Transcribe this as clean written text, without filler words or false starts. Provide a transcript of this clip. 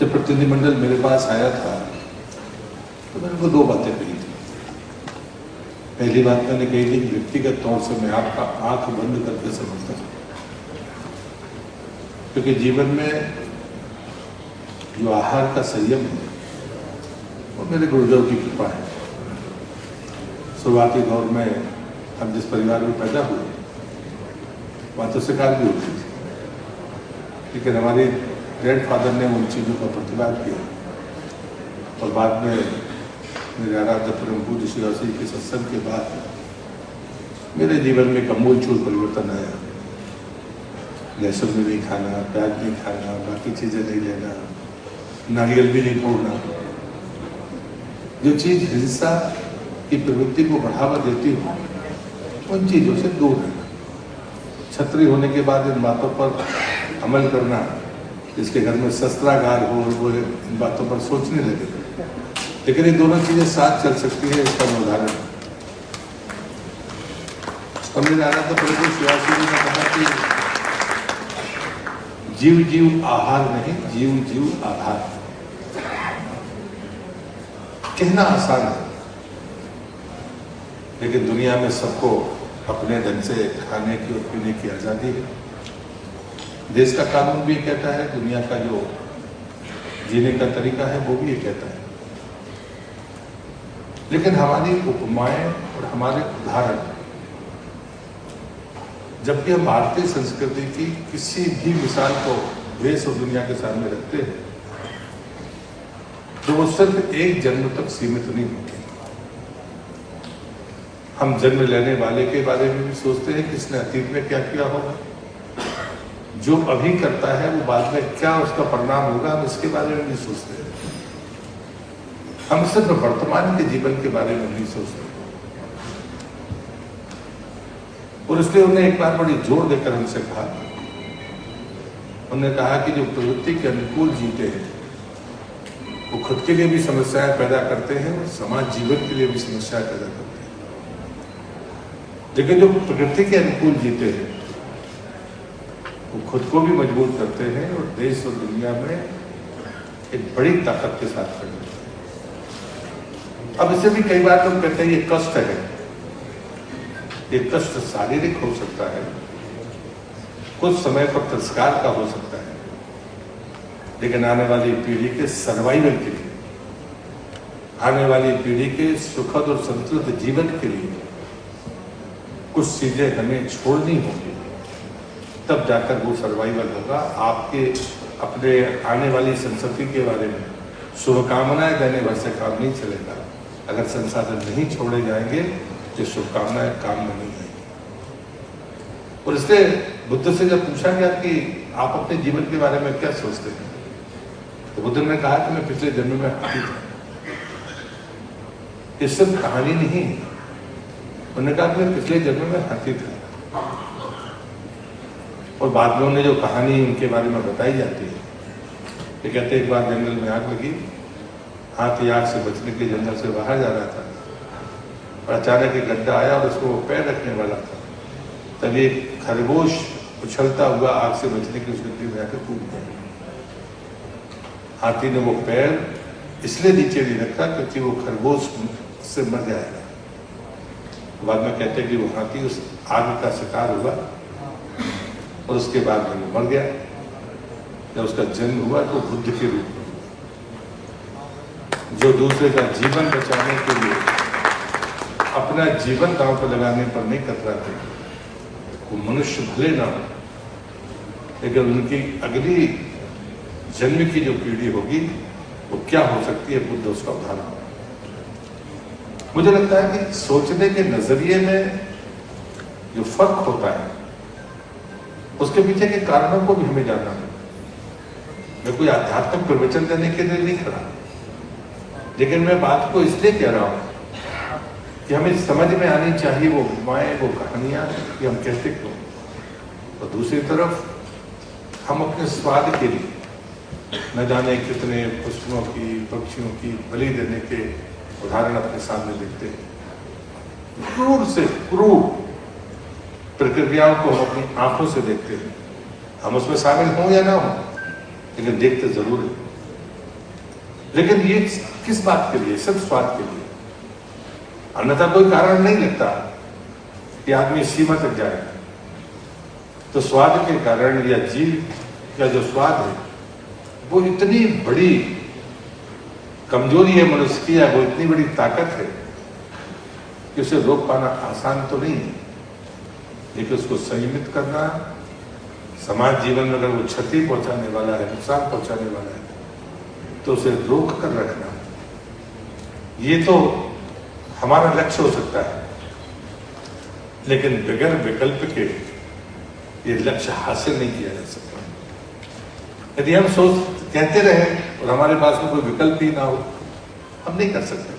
जब प्रतिनिधिमंडल मेरे पास आया था तो मैंने उनको दो बातें कही थी। पहली बात मैंने कही थी कि व्यक्तिगत तौर से मैं आपका आंख बंद करके समझता हूँ, क्योंकि जीवन में जो आहार का संयम है वो मेरे गुरुदेव की कृपा है। शुरुआती दौर में हम जिस परिवार में पैदा हुए वहाँ तो शिकार भी होती थी, लेकिन हमारे ग्रैंडफादर ने उन चीज़ों का प्रतिवाद किया और बाद में मेरे आराध्य परम पूज्य श्री वासी के सत्संग के बाद मेरे जीवन में एक आमूलचूल परिवर्तन आया। लहसुन भी नहीं खाना, प्याज नहीं खाना, बाकी चीज़ें नहीं लेना, नारियल भी नहीं तोड़ना। जो चीज़ हिंसा की प्रवृत्ति को बढ़ावा देती हो उन चीज़ों से दूर रहना। छत्री होने के बाद इन बातों पर अमल करना, जिसके घर में शस्त्रागार हो वो इन बातों पर सोचने लगे। लेकिन ये दोनों चीज़ें साथ चल सकती है, इसका उदाहरण हमने जाना तो प्रभु शिवाजी ने कहा कि जीव जीव आहार नहीं, जीव जीव आधार। कहना आसान है, लेकिन दुनिया में सबको अपने ढंग से खाने की और पीने की आज़ादी है। देश का कानून भी कहता है, दुनिया का जो जीने का तरीका है वो भी ये कहता है। लेकिन हमारी उपमाएं और हमारे उदाहरण, जबकि हम भारतीय संस्कृति की किसी भी मिसाल को देश और दुनिया के सामने रखते हैं तो वो सिर्फ एक जन्म तक सीमित नहीं होती। हम जन्म लेने वाले के बारे में भी सोचते हैं कि इसने अतीत में क्या किया होगा, जो अभी करता है वो बाद में क्या उसका परिणाम होगा, हम इसके बारे में नहीं सोचते हैं। हम सिर्फ वर्तमान के जीवन के बारे में नहीं सोचते। और इसलिए उन्हें एक बार बड़ी जोर देकर हमसे कहा, उन्होंने कहा कि जो प्रवृत्ति के अनुकूल जीते हैं वो खुद के लिए भी समस्याएं पैदा करते हैं और समाज जीवन के लिए भी समस्याएं पैदा करते हैं। लेकिन जो प्रकृति के अनुकूल जीते हैं वो खुद को भी मजबूत करते हैं और देश और दुनिया में एक बड़ी ताकत के साथ खड़े होते हैं। अब इसे भी कई बार लोग कहते हैं ये कष्ट है। ये कष्ट शारीरिक हो सकता है, कुछ समय पर तिरस्कार का हो सकता है, लेकिन आने वाली पीढ़ी के सर्वाइवल के लिए, आने वाली पीढ़ी के सुखद और संतुलित जीवन के लिए कुछ चीजें हमें छोड़नी होगी, तब जाकर वो सर्वाइवल होगा। आपके अपने आने वाली संस्कृति के बारे में शुभकामनाएं देने भर से काम नहीं चलेगा। अगर संसाधन नहीं छोड़े जाएंगे तो शुभकामनाएं काम में नहीं आएंगी। और इसलिए बुद्ध से जब पूछा गया कि आप अपने जीवन के बारे में क्या सोचते हैं, तो बुद्ध ने कहा कि मैं पिछले जन्म में हाथी था। ये सिर्फ कहानी नहीं है। उन्होंने कहा कि मैं पिछले जन्म में हाथी था। और बाद में उन्हें जो कहानी उनके बारे में बताई जाती है, ये कहते एक बार जंगल में आग लगी, हाथी आग से बचने के जंगल से बाहर जा रहा था और अचानक एक गड्ढा आया और उसको पैर रखने वाला था। तभी एक खरगोश उछलता हुआ आग से बचने की उस गड्ढे में आकर कूद गया। हाथी ने वो पैर इसलिए नीचे नहीं रखा क्योंकि वो खरगोश से मर जाएगा। बाद में कहते हैं कि वो हाथी उस आग का शिकार हुआ और उसके बाद में वो मर गया। जब उसका जन्म हुआ तो बुद्ध के रूप में, जो दूसरे का जीवन बचाने के लिए अपना जीवन दांव पर लगाने पर नहीं कतराते। वो मनुष्य भले ना हो, लेकिन उनकी अगली जन्म की जो पीढ़ी होगी वो क्या हो सकती है, बुद्ध उसका उदाहरण। मुझे लगता है कि सोचने के नजरिए में जो फर्क होता है उसके पीछे के कारणों को भी हमें जानना है। मैं कोई आध्यात्मिक प्रवचन देने के लिए नहीं खड़ा, लेकिन मैं बात को इसलिए कह रहा हूं कि हमें समझ में आनी चाहिए वो उपमाएं, वो कहानियां कि हम कहते क्यों। और दूसरी तरफ हम अपने स्वाद के लिए न जाने कितने पशुओं की, पक्षियों की बलि देने के उदाहरण अपने सामने देखते हैं। क्रूर से क्रूर प्रक्रियाओं को हम अपनी आंखों से देखते हैं। हम उसमें शामिल हों या ना हो, लेकिन देखते जरूर है। लेकिन ये किस बात के लिए? सिर्फ स्वाद के लिए। अन्यथा कोई कारण नहीं लगता कि आदमी सीमा तक जाए। तो स्वाद के कारण या जीव का जो स्वाद है वो इतनी बड़ी कमजोरी है मनुष्य की, वो इतनी बड़ी ताकत है कि उसे रोक पाना आसान तो नहीं है। लेकिन उसको संयमित करना, समाज जीवन में अगर वो क्षति पहुंचाने वाला है, नुकसान पहुंचाने वाला है, तो उसे रोक कर रखना, ये तो हमारा लक्ष्य हो सकता है। लेकिन बगैर विकल्प के ये लक्ष्य हासिल नहीं किया जा सकता। यदि हम कहते रहे और हमारे पास में कोई विकल्प ही ना हो, हम नहीं कर सकते।